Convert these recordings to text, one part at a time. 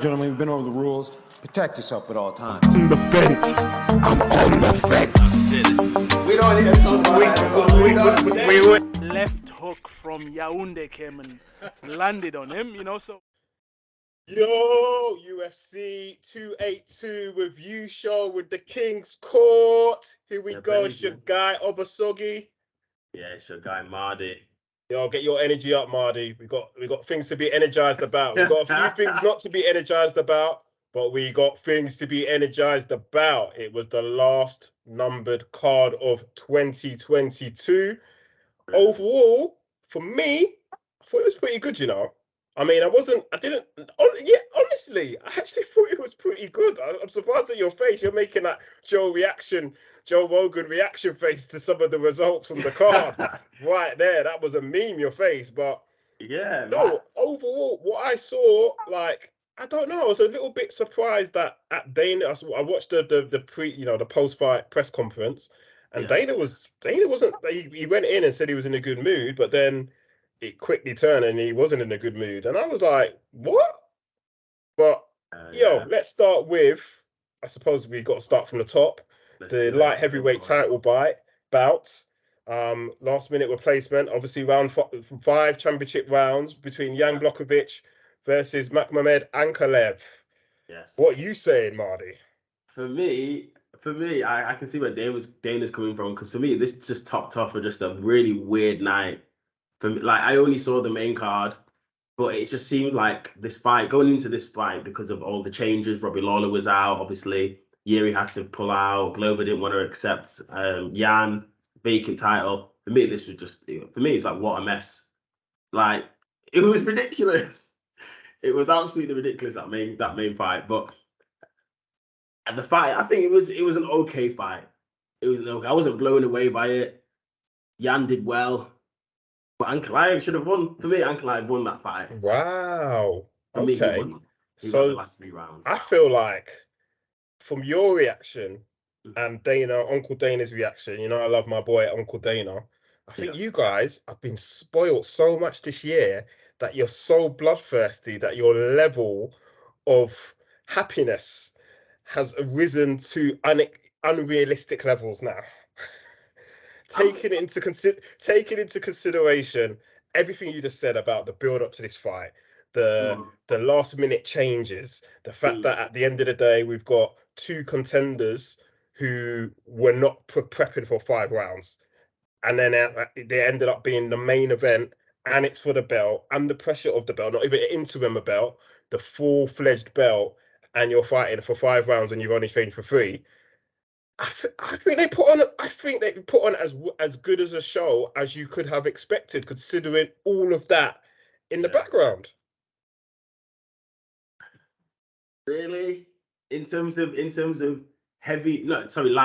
Gentlemen, we've been over the rules. Protect yourself at all times. On the fence. I'm on the fence. We don't need to talk about we left hook from Yaoundé came and landed on him, you know, so. Yo, UFC 282 review show with the King's Court. Here we go. It's your guy, Obasogi. Yeah, it's your guy, Mardy. Yo, get your energy up, Mardy. We got things to be energized about. We've got a few things not to be energized about, but we got things to be energized about. It was the last numbered card of 2022. Overall, for me, I thought it was pretty good, you know. I mean, honestly, I actually thought it was pretty good. I'm surprised at your face. You're making that Joe Rogan reaction face to some of the results from the card. Right there, that was a meme, your face. But yeah, no, overall, what I saw, like, I don't know, I was a little bit surprised that at Dana, I watched the post-fight press conference, and Dana wasn't, he went in and said he was in a good mood, but then it quickly turned and he wasn't in a good mood. And I was like, what? But, let's start with, I suppose we've got to start from the top. The light heavyweight title bout. Last minute replacement, obviously round 5 championship rounds between Jan Blachowicz versus Magomed Ankalaev. Yes. What are you saying, Mardy? For me, I can see where Dana's coming from, because for me, this just topped off with just a really weird night. For me, like, I only saw the main card, but it just seemed like this fight, going into this fight, because of all the changes, Robbie Lawler was out, obviously, Yuri had to pull out, Glover didn't want to accept Jan, vacant title. For me, this was just, it's like, what a mess. Like, it was ridiculous. It was absolutely ridiculous, that main fight. But at the fight, I think it was an okay fight. It was okay. I wasn't blown away by it. Jan did well. But Ankalaev should have won. For me, Ankalaev won that fight. Wow. For me, he won the last 3 rounds. I feel like, from your reaction and Uncle Dana's reaction, you know, I love my boy Uncle Dana. I think you guys have been spoiled so much this year that you're so bloodthirsty that your level of happiness has risen to unrealistic levels now. Taking into consideration everything you just said about the build up to this fight, the last minute changes, the fact that at the end of the day we've got 2 contenders who were not prepping for 5 rounds, and then they ended up being the main event, and it's for the belt and the pressure of the belt, not even an interim belt, the full-fledged belt, and you're fighting for 5 rounds and you've only trained for 3. I think they put on as good as a show as you could have expected, considering all of that in the background. Really? In terms of light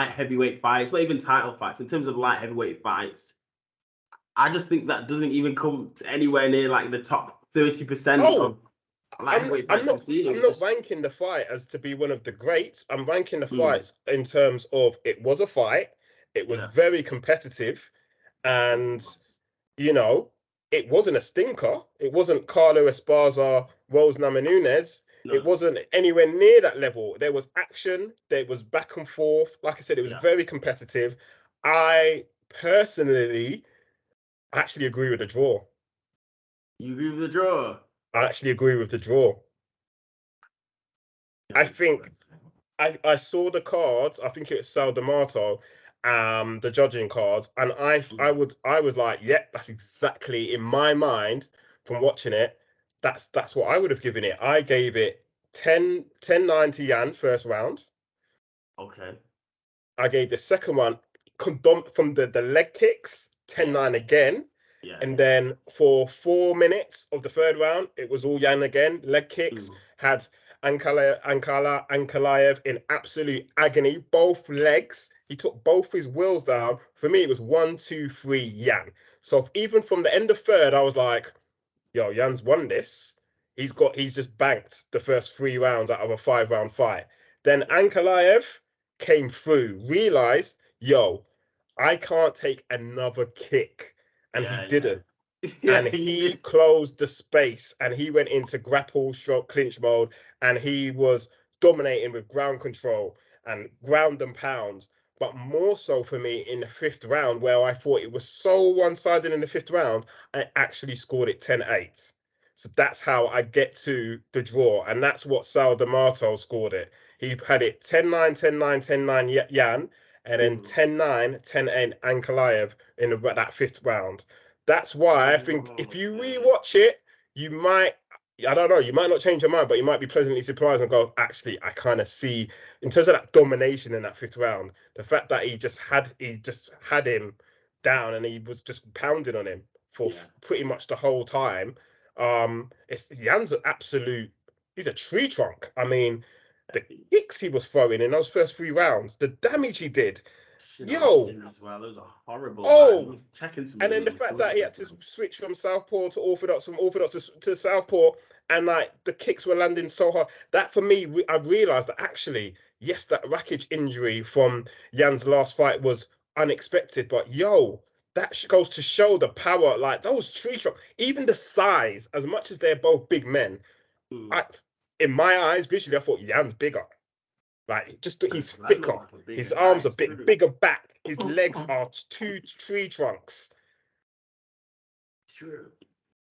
heavyweight fights, not even title fights, in terms of light heavyweight fights, I just think that doesn't even come anywhere near like the top 30% of light heavyweight fights. I'm not ranking the fight as to be one of the greats. I'm ranking the fights in terms of, it was a fight, it was very competitive, and you know, it wasn't a stinker. It wasn't Carlo Esparza, Rose Namajunas. No. It wasn't anywhere near that level. There was action. There was back and forth. Like I said, it was very competitive. I personally actually agree with the draw. You agree with the draw? I actually agree with the draw. I think I saw the cards. I think it was Sal D'Amato, the judging cards, and I was like, yep, that's exactly, in my mind from watching it, that's what I would have given it. I gave it 10-9 to Jan first round. Okay. I gave the second one from the leg kicks 10-9 again. Yeah. And then for 4 minutes of the third round, it was all Jan again. Leg kicks, had Ankalaev in absolute agony. Both legs, he took both his wheels down. For me, it was 1, 2, 3, Jan. So even from the end of third, I was like, yo, Jan's won this. He's just banked the first 3 rounds out of a 5-round fight. Then Ankalaev came through, realized, yo, I can't take another kick. And he didn't. and he closed the space, and he went into grapple stroke clinch mode, and he was dominating with ground control and ground and pound. But more so for me in the 5th round, where I thought it was so one-sided in the 5th round, I actually scored it 10-8. So that's how I get to the draw, and that's what Sal D'Amato scored it. He had it 10-9, 10-9, 10-9 Jan, and then 10-9, 10-8 Ankalaev in that 5th round. That's why I think if you rewatch it, you might, I don't know, you might not change your mind, but you might be pleasantly surprised and go, actually, I kind of see, in terms of that domination in that 5th round, the fact that he just had him down and he was just pounding on him for pretty much the whole time. It's Jan's an absolute, he's a tree trunk. I mean, the kicks he was throwing in those first 3 rounds, the damage he did. Yo, as well. Those are horrible. Oh, checking some and then the fact that he had to switch from southpaw to orthodox, from orthodox to southpaw, and like the kicks were landing so hard. That for me, I realized that actually, yes, that Rakic injury from Jan's last fight was unexpected, but yo, that goes to show the power. Like those tree trunks, even the size, as much as they're both big men, in my eyes, visually, I thought Jan's bigger. Like, just he's thicker. His arms are bigger back. His legs are 2 tree trunks. True.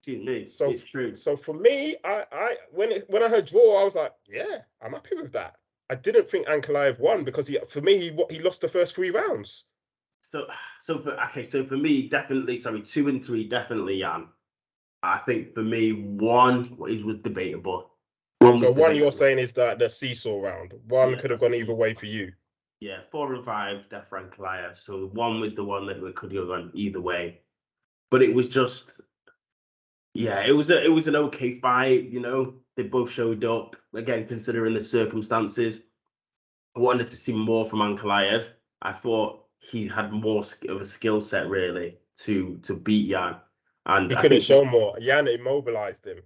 It's true. So for me, when I heard draw, I was like, yeah, I'm happy with that. I didn't think Ankalaev won because for me he lost the first 3 rounds. So for me, definitely, 2 and 3, definitely Jan. I think for me, 1 was debatable. One you're saying is that the seesaw round. One could have gone either way for you. Yeah, 4 and 5, definitely for Ankalaev. So 1 was the one that could have gone either way. But it was just, it was an okay fight. You know, they both showed up. Again, considering the circumstances, I wanted to see more from Ankalaev. I thought he had more of a skill set really to beat Jan, and he couldn't show more. Jan immobilized him.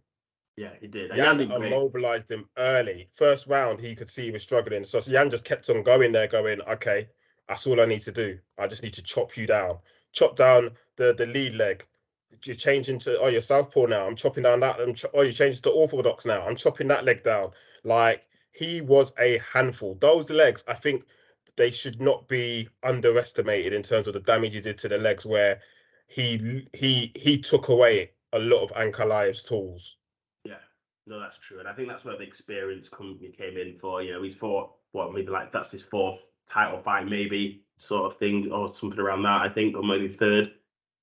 Yeah, he did. Jan immobilized him early. First round, he could see he was struggling. So Jan just kept on going there, going, okay, that's all I need to do. I just need to chop you down. Chop down the lead leg. You're changing to, you're southpaw now. I'm chopping down that. You're changing to orthodox now. I'm chopping that leg down. Like, he was a handful. Those legs, I think they should not be underestimated in terms of the damage he did to the legs, where he took away a lot of Ankalaev's tools. Yeah, no, that's true, and I think that's where the experience came in for. You know, he's fought maybe like that's his 4th title fight, maybe sort of thing, or something around that. I think, or maybe 3rd,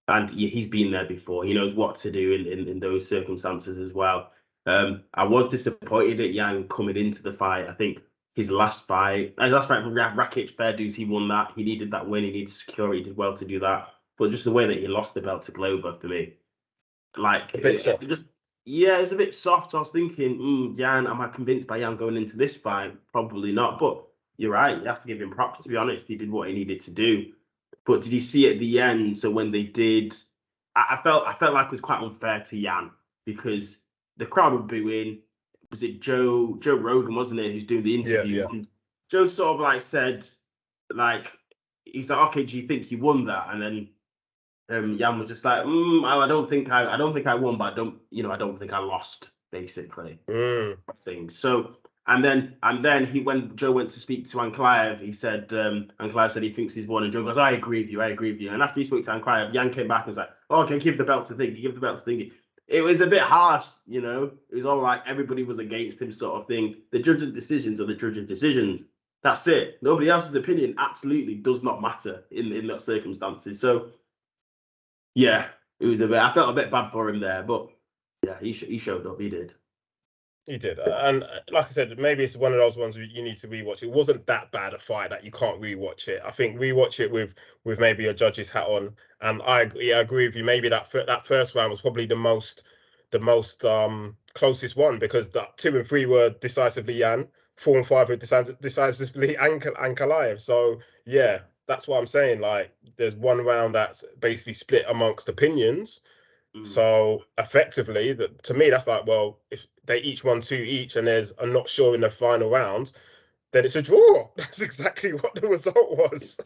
and he's been there before. He knows what to do in those circumstances as well. I was disappointed at Jan coming into the fight. I think his last fight from Rakic, fair dues, he won that. He needed that win. He needed to secure it. He did well to do that. But just the way that he lost the belt to Glover, for me, like a bit soft. It's a bit soft. I was thinking, Jan, am I convinced by Jan going into this fight? Probably not. But you're right. You have to give him props. To be honest, he did what he needed to do. But did you see at the end? So when they did, I felt like it was quite unfair to Jan because the crowd were booing. Was it Joe Rogan, wasn't it, who's doing the interview? Yeah. And Joe sort of like said, like, he's like, okay, do you think you won that? And then Jan was just like, I don't think I won, but I don't think I lost, basically. So and then when Joe went to speak to Ankalaev, he said Ankalaev said he thinks he's won, and Joe goes, I agree with you. And after he spoke to Ankalaev, Jan came back and was like, okay, give the belt to Thingy. It was a bit harsh, you know. It was all like everybody was against him, sort of thing. The judge's decisions are the judge's decisions. That's it. Nobody else's opinion absolutely does not matter in that circumstances. So yeah, it was I felt a bit bad for him there, but yeah, he showed up. He did. He did, and like I said, maybe it's one of those ones where you need to rewatch. It wasn't that bad a fight that you can't rewatch it. I think rewatch it with maybe a judge's hat on, and I agree with you. Maybe that first round was probably the most closest one, because that 2 and 3 were decisively Jan, 4 and 5 were decisively Ankalaev. So yeah, that's what I'm saying. Like, there's one round that's basically split amongst opinions. So effectively, to me, that's like, well, if they each won 2 each and there's a not sure in the final round, then it's a draw. That's exactly what the result was.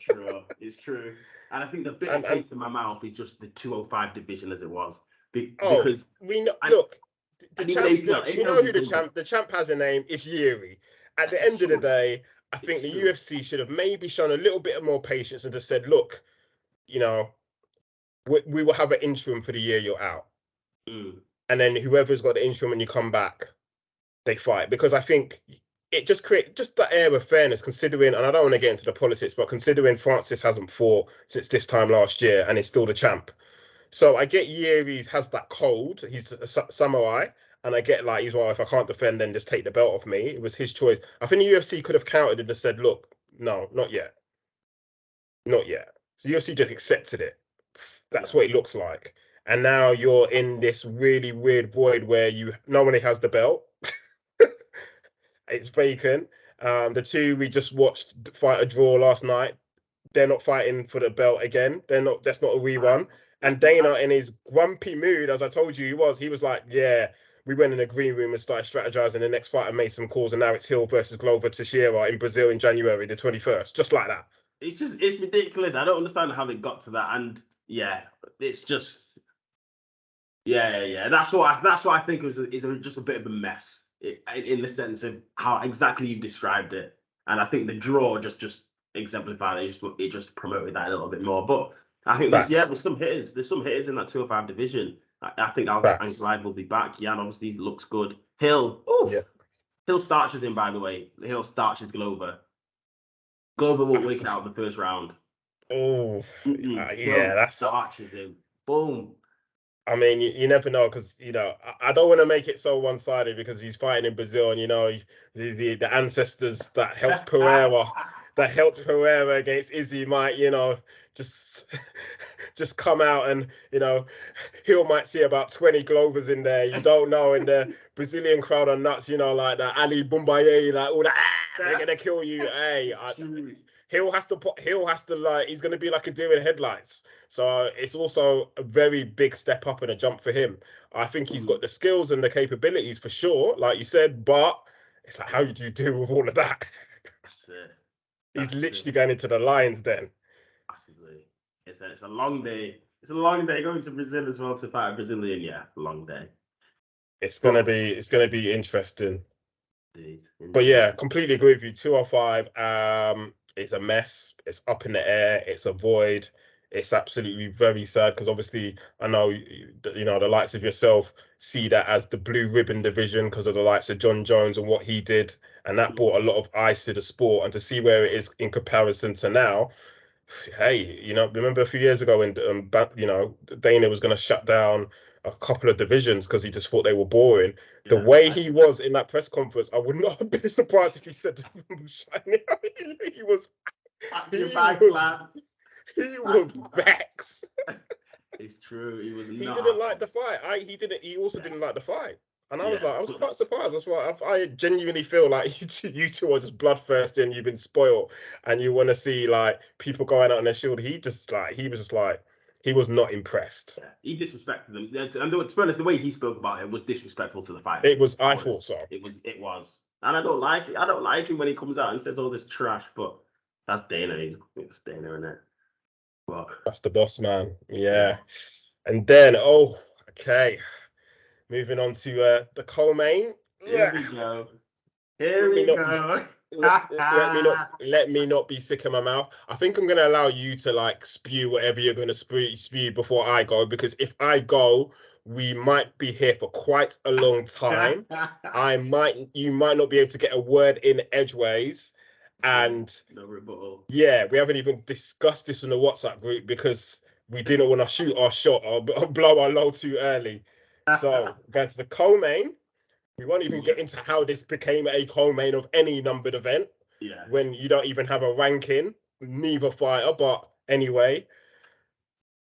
It's true. And I think the bitter taste in my mouth is just the 205 division as it was. Because we know. Look, the and even champ. APL, We know who the champ has a name. It's Yuri. At the end of the day, I think the UFC should have maybe shown a little bit more patience and just said, look, you know, we will have an interim for the year you're out. And then whoever's got the interim when you come back, they fight. Because I think it just creates just that air of fairness, considering, and I don't want to get into the politics, but considering Francis hasn't fought since this time last year and is still the champ. So I get Yuri has that code. He's a samurai. And I get like, he's, well, if I can't defend, then just take the belt off me. It was his choice. I think the UFC could have countered and just said, look, no, not yet. Not yet. So UFC just accepted it. That's what it looks like. And now you're in this really weird void where no one has the belt. It's vacant. The two we just watched fight a draw last night. They're not fighting for the belt again. That's not a rerun. And Dana, in his grumpy mood, as I told you, he was like, yeah, we went in the green room and started strategizing the next fight and made some calls, and now it's Hill versus Glover Teixeira in Brazil in January the 21st, just like that. It's ridiculous. I don't understand how they got to that, and it's just That's what I think is just a bit of a mess in the sense of how exactly you described it, and I think the draw just exemplified it. It just promoted that a little bit more, but. I think there's some hitters. There's some hitters in that 205 division. I think Ankalaev will be back. Jan obviously looks good. Hill starches him, by the way. Hill starches Glover. Glover won't make it out of the first round. That's starches him. Boom. I mean, you never know, because I don't want to make it so one-sided because he's fighting in Brazil, and the ancestors that helped Pereira against Izzy might just come out, and Hill might see about 20 Glovers in there. You don't know, and the Brazilian crowd are nuts, like that Ali Bumbaye, like all that. They're gonna kill you. Hey, Hill has to he's gonna be like a deer in headlights. So it's also a very big step up and a jump for him. I think he's got the skills and the capabilities for sure, like you said, but it's like, how do you deal with all of that? He's literally going into the Lions den. Massively. It's a long day. It's a long day going to Brazil as well to fight a Brazilian. Yeah, long day. It's gonna be interesting. Indeed. But yeah, completely agree with you. 205. It's a mess. It's up in the air. It's a void. It's absolutely very sad because obviously I know the likes of yourself see that as the blue ribbon division because of the likes of John Jones and what he did, and that brought a lot of ice to the sport. And to see where it is in comparison to now, hey, remember a few years ago when Dana was going to shut down a couple of divisions because he just thought they were boring. The way he was in that press conference, I would not have been surprised if he said he was vexed. It's true. He was. He didn't like the fight. He also didn't like the fight, and I was quite surprised. That's why I genuinely feel like you two are just bloodthirsty and you've been spoiled, and you want to see like people going out on their shield. He was not impressed. Yeah, he disrespected them, and to be honest, the way he spoke about it was disrespectful to the fight. I thought so. It was, and I don't like it. I don't like him when he comes out and says all this trash. But that's Dana. It's Dana, isn't it? Well, that's the boss man. Yeah. And then okay, moving on to the co-main. Here we go. Let me not be sick in my mouth. I think I'm gonna allow you to like spew whatever you're gonna spew before I go, because if I go, we might be here for quite a long time. You might not be able to get a word in edgeways. And no rebuttal. Yeah, we haven't even discussed this in the WhatsApp group because we didn't want to shoot our shot or blow our load too early. So going to the co-main. We won't even get into how this became a co-main of any numbered event. Yeah. When you don't even have a ranking, neither fighter. But anyway,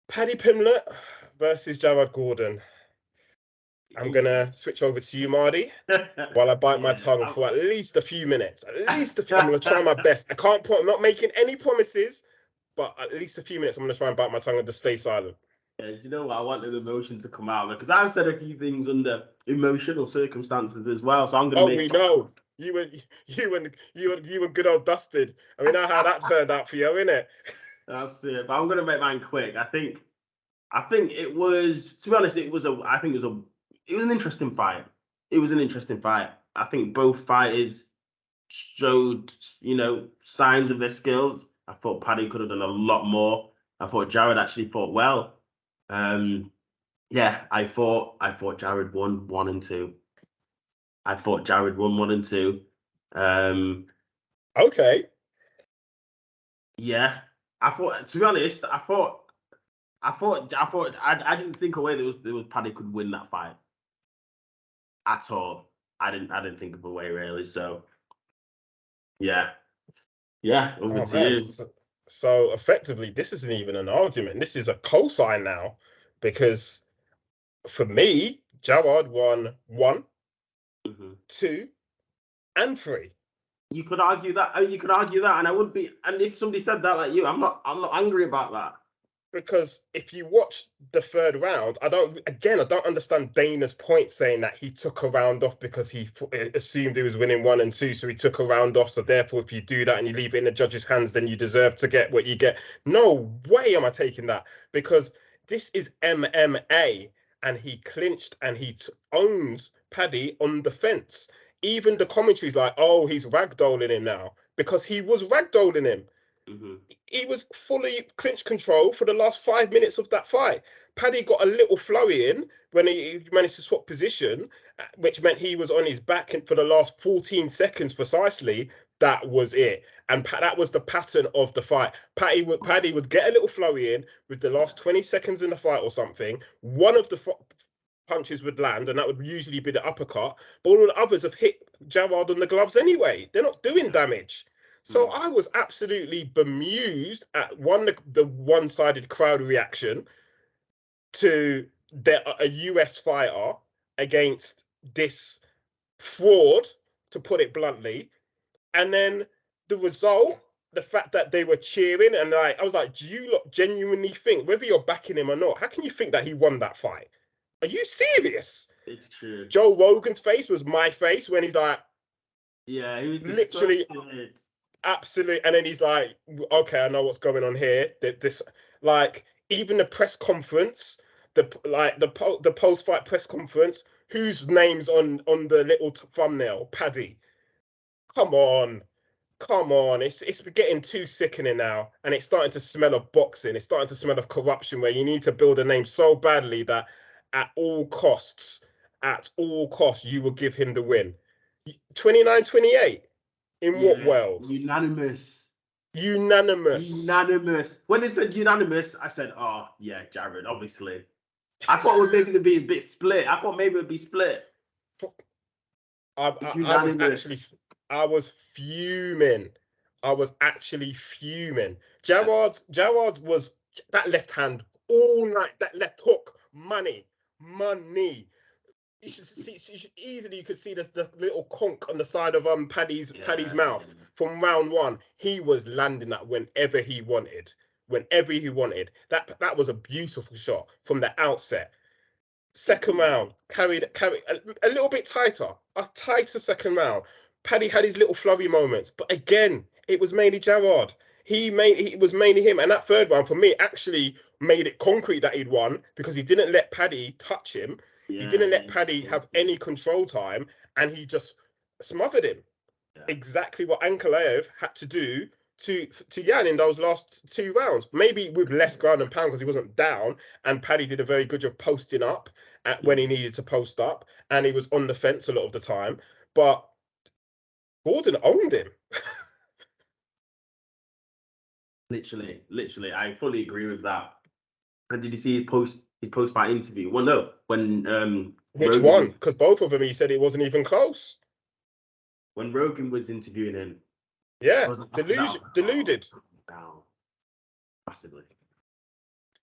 Paddy Pimblett versus Jared Gordon. I'm going to switch over to you, Marty, while I bite my tongue for at least a few minutes. I'm going to try my best. I'm not making any promises, but at least a few minutes, I'm going to try and bite my tongue and just stay silent. Yeah, you know what? I wanted emotion to come out because I've said a few things under emotional circumstances as well. So I'm going to. We know you and good old Dustin. I mean, know how that turned out for you, innit? That's it. But I'm going to make mine quick. I think I think it was, to be honest, it was an interesting fight. It was an interesting fight. I think both fighters showed, signs of their skills. I thought Paddy could have done a lot more. I thought Jared actually fought well. Yeah, I thought Jared won 1 and 2. I thought Jared won 1 and 2. Okay. Yeah, I thought. To be honest, I didn't think away there was Paddy could win that fight at all. I didn't think of a way really. So yeah, over to you. So effectively, this isn't even an argument. This is a cosign now, because for me, Jared won 1, 2, and 3. You could argue that. And I wouldn't be. And if somebody said that like you, I'm not angry about that. Because if you watch the 3rd round, I don't understand Dana's point saying that he took a round off because he assumed he was winning 1 and 2, so he took a round off. So therefore, if you do that and you leave it in the judge's hands, then you deserve to get what you get. No way am I taking that, because this is MMA, and he clinched and he owns Paddy on the fence. Even the commentary's like, oh, he's ragdolling him now, because he was ragdolling him. He was fully clinch control for the last 5 minutes of that fight. Paddy got a little flurry in when he managed to swap position, which meant he was on his back for the last 14 seconds precisely. That was it. And that was the pattern of the fight. Paddy would get a little flurry in with the last 20 seconds in the fight or something. One of the punches would land, and that would usually be the uppercut. But all the others have hit Jared on the gloves anyway. They're not doing damage. So I was absolutely bemused at the one-sided crowd reaction to a US fighter against this fraud, to put it bluntly. And then the result, the fact that they were cheering, and I was like, do you lot genuinely think, whether you're backing him or not, how can you think that he won that fight? Are you serious? It's true. Joe Rogan's face was my face when he's like, yeah, he was literally. Absolutely. And then he's like, okay, I know what's going on here. This, like, even the press conference, the post-fight press conference, whose name's on the little thumbnail? Paddy. Come on. It's getting too sickening now, and it's starting to smell of boxing. It's starting to smell of corruption, where you need to build a name so badly that at all costs, you will give him the win. 29-28. In what world? Unanimous. When it said unanimous, I said, oh, yeah, Jared, obviously. I thought it would maybe be a bit split. I was fuming. I was actually fuming. Jared was that left hand all night, that left hook, money. You could see the little conch on the side of Paddy's mouth from round 1. He was landing that whenever he wanted. That was a beautiful shot from the outset. Second round, carried a little bit tighter, a tighter second round. Paddy had his little flurry moments, but again, it was mainly Jared. It was mainly him, and that 3rd round for me actually made it concrete that he'd won, because he didn't let Paddy touch him. He didn't let Paddy have any control time, and he just smothered him. Yeah. Exactly what Ankalaev had to do to Jan in those last 2 rounds. Maybe with less ground and pound, because he wasn't down, and Paddy did a very good job posting up when he needed to post up, and he was on the fence a lot of the time. But Gordon owned him. Literally, I fully agree with that. And did you see his post-fight interview? Well, no, when which Rogan one? Because both of them, he said it wasn't even close. When Rogan was interviewing him, yeah, deluded. Down massively.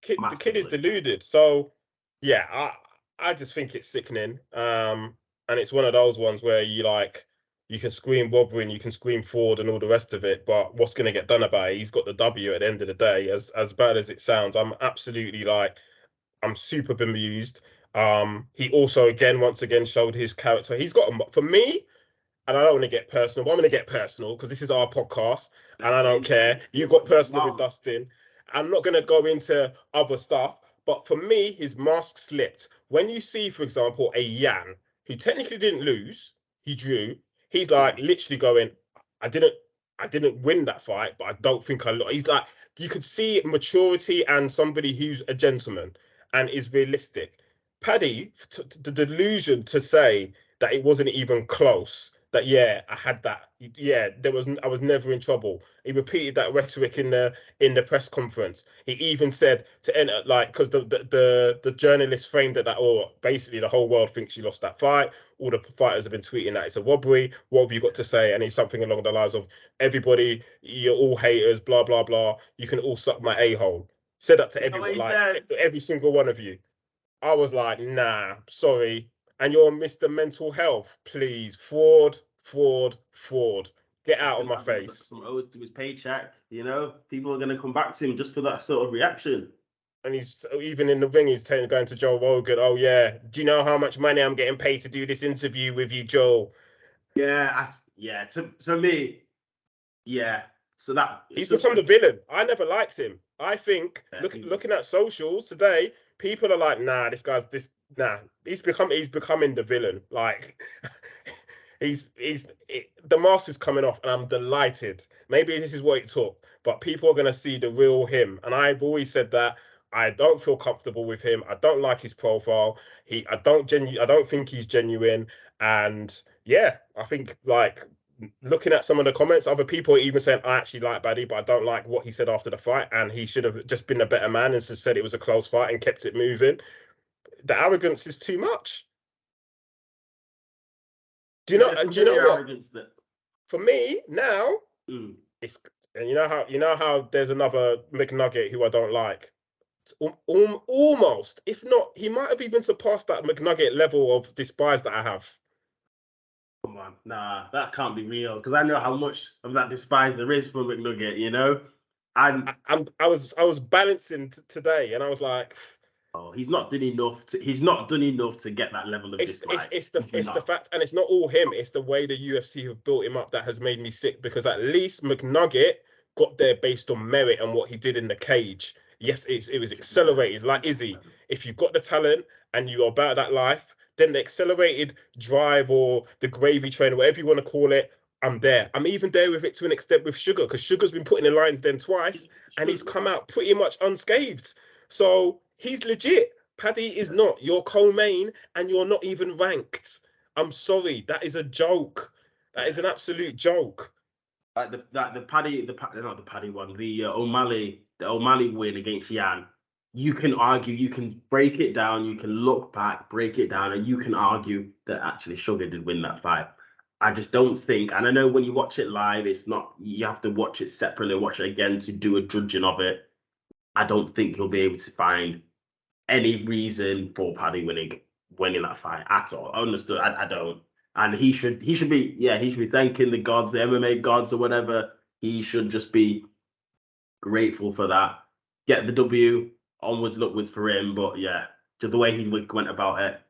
The kid is deluded. So yeah, I just think it's sickening. And it's one of those ones where you can scream robbery and you can scream fraud and all the rest of it, but what's going to get done about it? He's got the W at the end of the day. As bad as it sounds, I'm absolutely I'm super bemused. He also once again showed his character. He's got for me, and I don't want to get personal, but I'm going to get personal because this is our podcast, and I don't care. You got personal with Dustin. I'm not going to go into other stuff, But for me, his mask slipped. When you see, for example, a Yan who technically didn't lose, he drew. He's like literally going, I didn't win that fight, but I don't think I lost. He's like, you could see maturity and somebody who's a gentleman and is realistic. Paddy, the delusion to say that it wasn't even close. That yeah, I had that. Yeah, I was never in trouble. He repeated that rhetoric in the press conference. He even said to enter like because the journalist framed it that basically the whole world thinks you lost that fight. All the fighters have been tweeting that it's a robbery. What have you got to say? And it's something along the lines of everybody, you're all haters, blah blah blah. You can all suck my a-hole. Said that to everyone, like every single one of you. I was like, nah, sorry. And you're Mr. Mental Health, please. Fraud, fraud, fraud. Get out of my face. Some owes to his paycheck, you know. People are going to come back to him just for that sort of reaction. And he's even in the ring, he's going to Joe Rogan. Oh yeah, do you know how much money I'm getting paid to do this interview with you, Joe? Yeah, yeah. To me, yeah. So that he's become the villain. I never liked him. I think looking at socials today, people are like, nah, he's becoming the villain. Like the mask is coming off, and I'm delighted. Maybe this is what it took, but people are gonna see the real him. And I've always said that I don't feel comfortable with him. I don't like his profile. I don't think he's genuine. And yeah, I think like looking at some of the comments, other people are even saying I actually like Baddy, but I don't like what he said after the fight, and he should have just been a better man and just said it was a close fight and kept it moving. The arrogance is too much. Do you know what? For me now, it's, and you know how there's another McNugget who I don't like. Almost, if not, he might have even surpassed that McNugget level of despise that I have. Come on, nah, that can't be real, because I know how much of that despise there is for McNugget, you know. I was balancing today, and I was like, oh, he's not done enough to get that level of dislike. It's the fact, and it's not all him. It's the way the UFC have built him up that has made me sick. Because at least McNugget got there based on merit and what he did in the cage. Yes, it was accelerated, like Izzy. If you've got the talent and you're about that life, then the accelerated drive or the gravy train, whatever you want to call it, I'm there. I'm even there with it to an extent with Sugar, because Sugar's been put in the lines then twice, and he's come out pretty much unscathed. So he's legit. Paddy is not. You're co-main and you're not even ranked. I'm sorry. That is a joke. That is an absolute joke. Like the O'Malley win against Yan. You can argue, you can break it down, you can look back, break it down, and you can argue that actually Sugar did win that fight. I just don't think, and I know when you watch it live, it's not, you have to watch it separately, watch it again to do a judging of it. I don't think you'll be able to find any reason for Paddy winning that fight at all. I understood. I don't. And he should be thanking the gods, the MMA gods or whatever. He should just be grateful for that. Get the W, onwards and upwards for him. But yeah, just the way he went about it.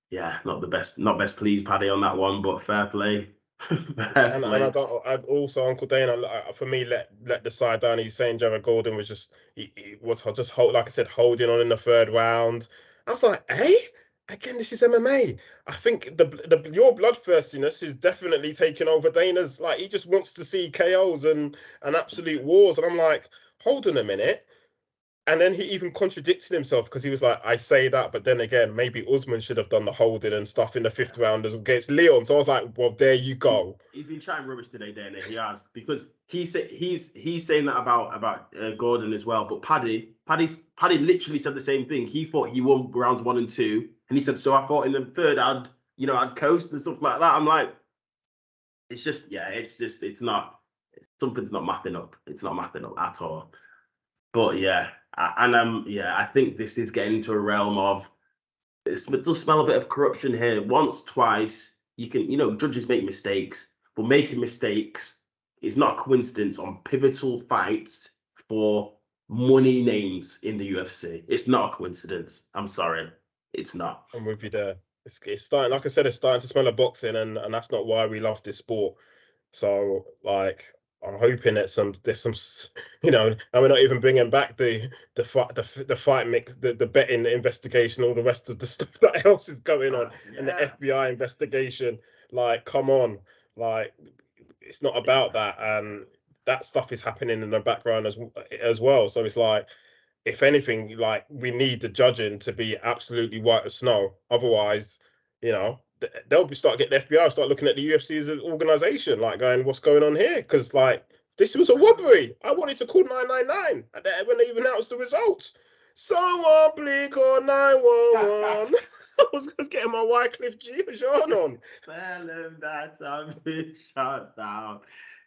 Yeah, not best pleased Paddy on that one, but fair play. And I also Uncle Dana, for me, let the side down. He's saying Jared Gordon was like I said, holding on in the third round. I was like, again, this is MMA. I think your bloodthirstiness is definitely taking over Dana's. Like, he just wants to see KOs and absolute wars. And I'm like, hold on a minute. And then he even contradicted himself, because he was like, I say that, but then again, maybe Usman should have done the holding and stuff in the fifth round against Leon. So I was like, well, there you go. He's been chatting rubbish today, Dana. He has, because he's saying that about Gordon as well. But Paddy literally said the same thing. He thought he won rounds 1 and 2, and he said, so I thought in the third I'd coast and stuff like that. I'm like, something's not mapping up. It's not mapping up at all. But yeah. I think this is getting into a realm of, it does smell a bit of corruption here. Once, twice, you can, judges make mistakes, but making mistakes is not a coincidence on pivotal fights for money names in the UFC. It's not a coincidence. I'm sorry. It's not. I'm with you there. It's starting, like I said, it's starting to smell of boxing, and that's not why we love this sport. So, like, I'm hoping that there's some, you know, and we're not even bringing back the fight mix, the betting investigation, all the rest of the stuff that else is going on, and the FBI investigation. Like, come on, like, it's not about that, and that stuff is happening in the background as well. So it's like, if anything, like, we need the judging to be absolutely white as snow. Otherwise, you know, they'll start getting the FBI start looking at the UFC as an organization, like going, what's going on here? Because like, this was a robbery. I wanted to call 999 when they announced the results. Someone please call 911. I was just getting my Wycliffe Jean on. Tell him that I'm being shut down.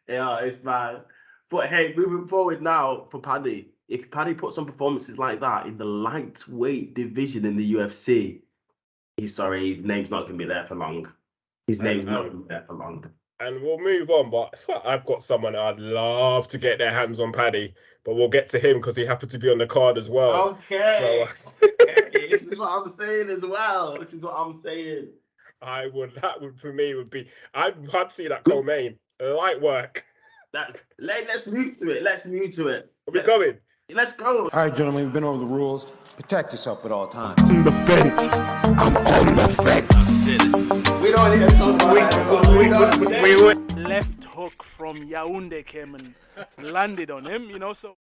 Yeah, it's bad. But hey, moving forward now for Paddy. If Paddy puts on performances like that in the lightweight division in the UFC, his name's not going to be there for long. His name's not going to be there for long. And we'll move on, but I've got someone I'd love to get their hands on Paddy, but we'll get to him because he happened to be on the card as well. Okay. So This is what I'm saying as well. This is what I'm saying. that would for me would be, I'd see that co-main. Light work. Let's move to it. Let's move to it. Are we going? Let's go. All right, gentlemen, we've been over the rules. Protect yourself at all times. On the fence. I'm on the fence. We don't need to talk about that. Left hook from Yaoundé came and landed on him, you know, so